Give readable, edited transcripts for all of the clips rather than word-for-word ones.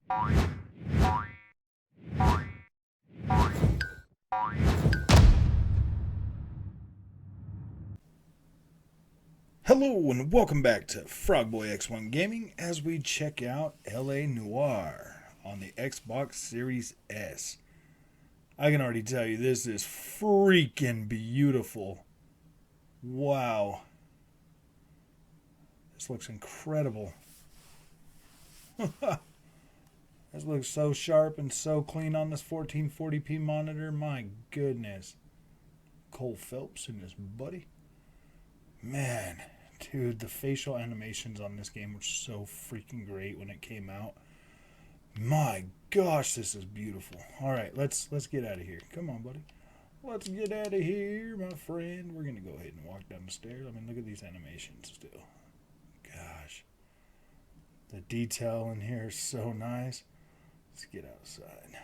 Hello and welcome back to Frogboy X1 Gaming as we check out LA Noire on the Xbox Series S. I can already tell you this is freaking beautiful. Wow. This looks incredible. This looks so sharp and so clean on this 1440p monitor. My goodness. Cole Phelps and his buddy. Man. Dude, the facial animations on this game were so freaking great when it came out. My gosh, this is beautiful. All right, let's get out of here. Come on, buddy. Let's get out of here, my friend. We're going to go ahead and walk down the stairs. I mean, look at these animations still. Gosh. The detail in here is so nice. Let's get outside.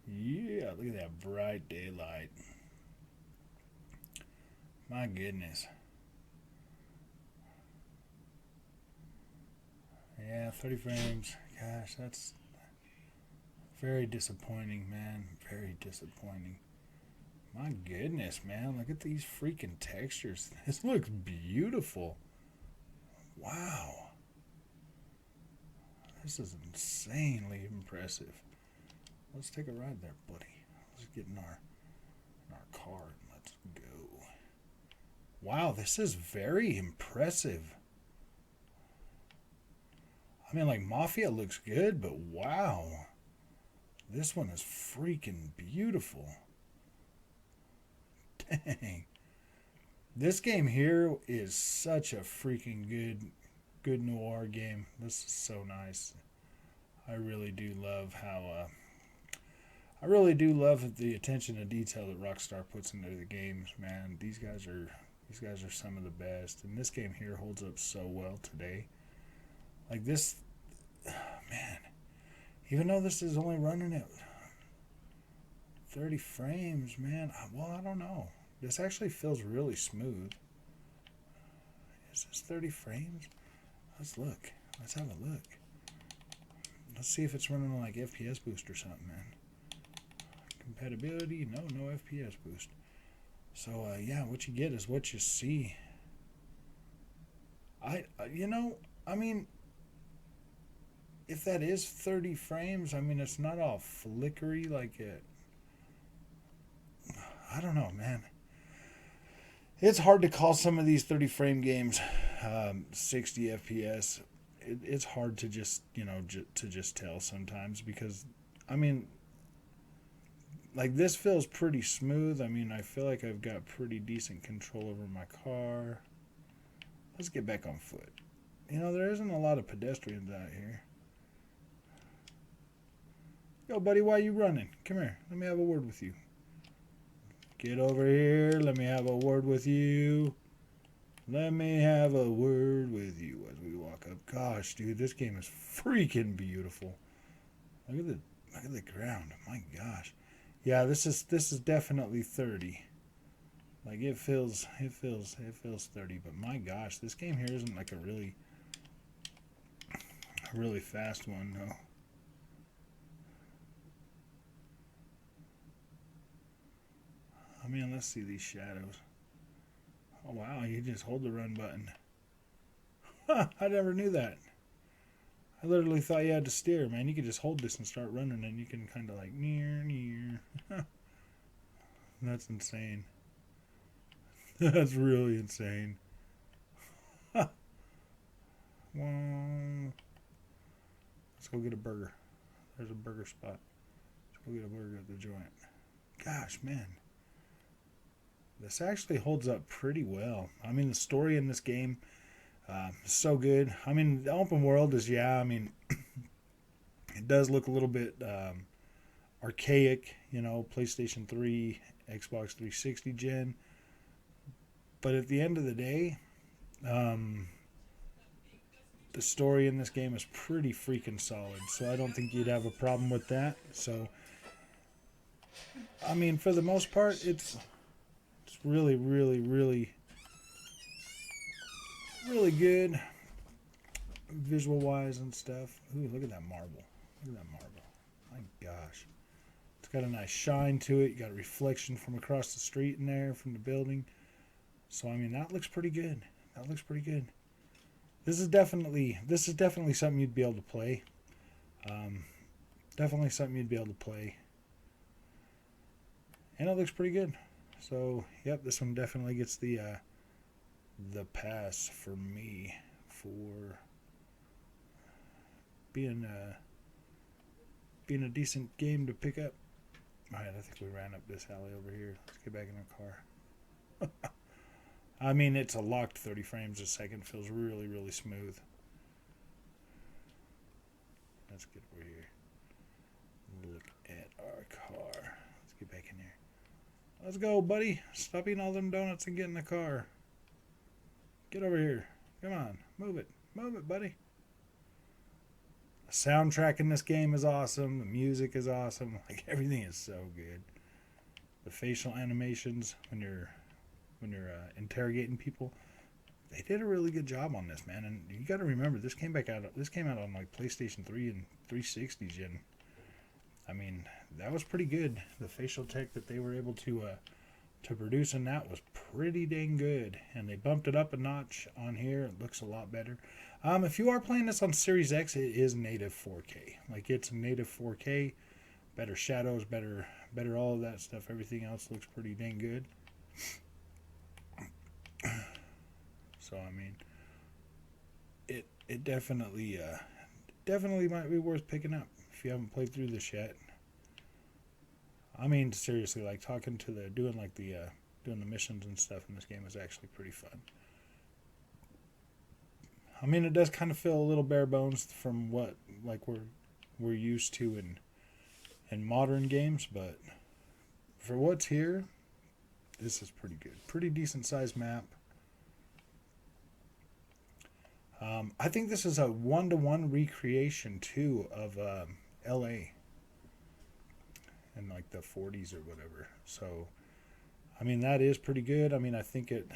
Yeah, look at that bright daylight. My goodness. Yeah, 30 frames. Gosh, that's very disappointing, man. Very disappointing. My goodness, man. Look at these freaking textures. This looks beautiful. Wow. This is insanely impressive. Let's take a ride there, buddy. Let's get in our car and let's go. Wow, this is very impressive. I mean, like, Mafia looks good, but wow. This one is freaking beautiful. Dang. This game here is such a freaking good noir game. This is so nice. I really do love how... I really do love the attention to detail that Rockstar puts into the games, man. These guys are some of the best, and this game here holds up so well today. Like this, man. Even though this is only running at 30 frames, man. Well, I don't know. This actually feels really smooth. Is this 30 frames? Let's look. Let's have a look. Let's see if it's running on like FPS boost or something, man. Compatibility, no FPS boost. So yeah, what you get is what you see. I mean, if that is 30 frames, I mean, it's not all flickery like it. I don't know, man. It's hard to call some of these 30 frame games 60 FPS. It's hard to just, to just tell sometimes because, I mean, like, this feels pretty smooth. I mean, I feel like I've got pretty decent control over my car. Let's get back on foot. There isn't a lot of pedestrians out here. Yo, buddy, why are you running? Come here. Let me have a word with you. Get over here. Let me have a word with you. Let me have a word with you as we walk up. Gosh, dude, this game is freaking beautiful. Look at the ground. My gosh. Yeah, this is definitely 30. Like it feels 30, but my gosh, this game here isn't like a really fast one, no. I mean, let's see these shadows. Oh wow, you just hold the run button. Huh, I never knew that. I literally thought you had to steer, man. You could just hold this and start running, and you can kind of like near. That's insane. That's really insane. Well, let's go get a burger. There's a burger spot. Let's go get a burger at the joint. Gosh, man. This actually holds up pretty well. I mean, the story in this game is so good. I mean, the open world is, I mean, it does look a little bit archaic, PlayStation 3, Xbox 360 gen. But at the end of the day, the story in this game is pretty freaking solid. So I don't think you'd have a problem with that. So, I mean, for the most part, it's really, really, really really good visual wise and stuff. Ooh, look at that marble. Look at that marble. My gosh. It's got a nice shine to it. You got a reflection from across the street in there from the building. So I mean, that looks pretty good. That looks pretty good. This is definitely something you'd be able to play. Definitely something you'd be able to play. And it looks pretty good. So, yep, this one definitely gets the pass for me for being a decent game to pick up. Alright, I think we ran up this alley over here. Let's get back in our car. I mean, it's a locked 30 frames a second. Feels really, really smooth. Let's get over here. Look at our car. Let's get back in here. Let's go, buddy. Stop eating all them donuts and get in the car. Get over here. Come on. Move it. Move it, buddy. The soundtrack in this game is awesome. The music is awesome. Like, everything is so good. The facial animations when you're interrogating people, they did a really good job on this, man. And you got to remember, this came out on like PlayStation 3 and 360 gen. I mean, that was pretty good. The facial tech that they were able to produce in that was pretty dang good. And they bumped it up a notch on here. It looks a lot better. If you are playing this on Series X, it is native 4K. Like, it's native 4K, better shadows, better all of that stuff. Everything else looks pretty dang good. So I mean, it definitely might be worth picking up if you haven't played through this yet. I mean, seriously, like doing the missions and stuff in this game is actually pretty fun. I mean, it does kind of feel a little bare bones from what like we're used to in modern games, but for what's here, this is pretty good. Pretty decent sized map. I think this is a 1-to-1 recreation too of LA in like the 40s or whatever. So I mean, that is pretty good. I mean, I think this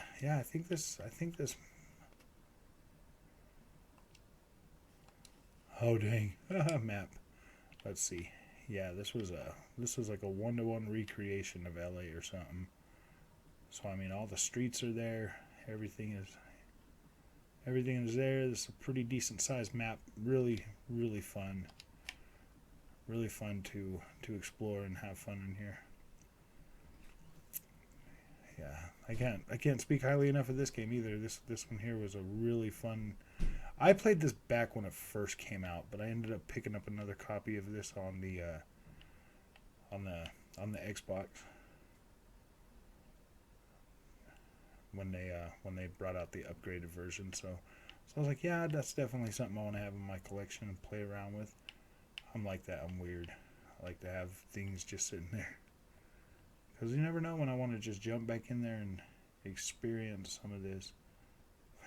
oh dang. Map. Let's see. Yeah, this was like a 1-to-1 recreation of LA or something. So I mean, all the streets are there. Everything is there. This is a pretty decent sized map. Really, really fun. Really fun to explore and have fun in here. Yeah, I can't speak highly enough of this game either. This one here was a really fun. I played this back when it first came out, but I ended up picking up another copy of this on the Xbox when they brought out the upgraded version. So I was like, yeah, that's definitely something I want to have in my collection and play around with. I'm like that. I'm weird. I like to have things just sitting there. Because you never know when I want to just jump back in there and experience some of this.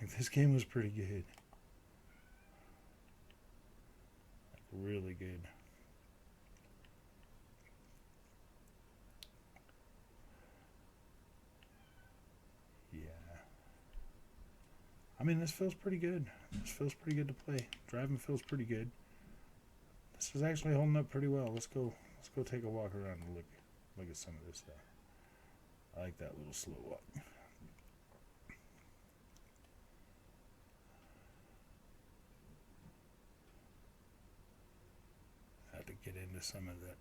Like, this game was pretty good. Like, really good. Yeah. I mean, this feels pretty good. This feels pretty good to play. Driving feels pretty good. This is actually holding up pretty well. Let's go take a walk around and look at some of this stuff. I like that little slow walk. I have to get into some of that.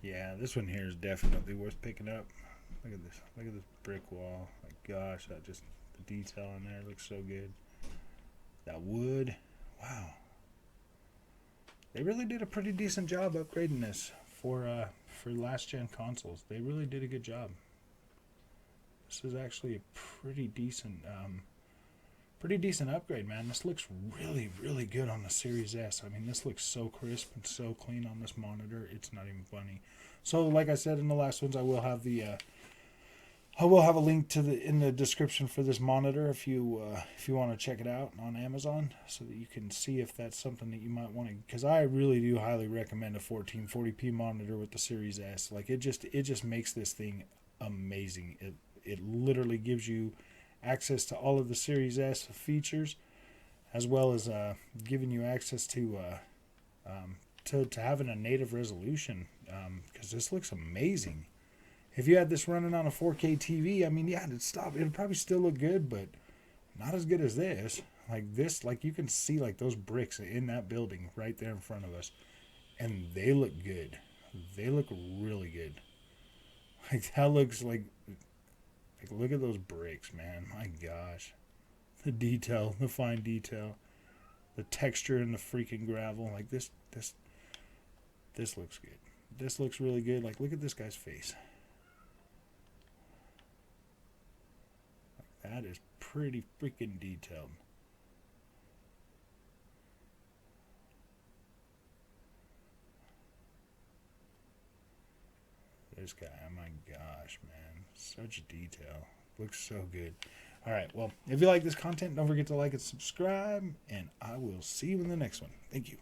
Yeah, this one here is definitely worth picking up. Look at this. Look at this brick wall. My gosh, the detail in there looks so good. That wood. Wow. They really did a pretty decent job upgrading this for last gen consoles. They really did a good job. This is actually a pretty decent upgrade, man. This looks really, really good on the Series S. I mean, this looks so crisp and so clean on this monitor. It's not even funny. So, like I said in the last ones, I will have a link in the description for this monitor if you want to check it out on Amazon, so that you can see if that's something that you might want to. Because I really do highly recommend a 1440p monitor with the Series S. Like, it just makes this thing amazing. It literally gives you access to all of the Series S features, as well as giving you access to having a native resolution, because this looks amazing. If you had this running on a 4K TV, I mean, yeah, it'd probably still look good, but not as good as this. Like this, like you can see like those bricks in that building right there in front of us, and they look good. They look really good. Like that looks like look at those bricks, man. My gosh, the detail, the fine detail, the texture in the freaking gravel. Like this looks good. This looks really good. Like look at this guy's face. Like, that is pretty freaking detailed. This guy, oh my gosh, man. Such detail. Looks so good. Alright, well, if you like this content, don't forget to like and subscribe, and I will see you in the next one. Thank you.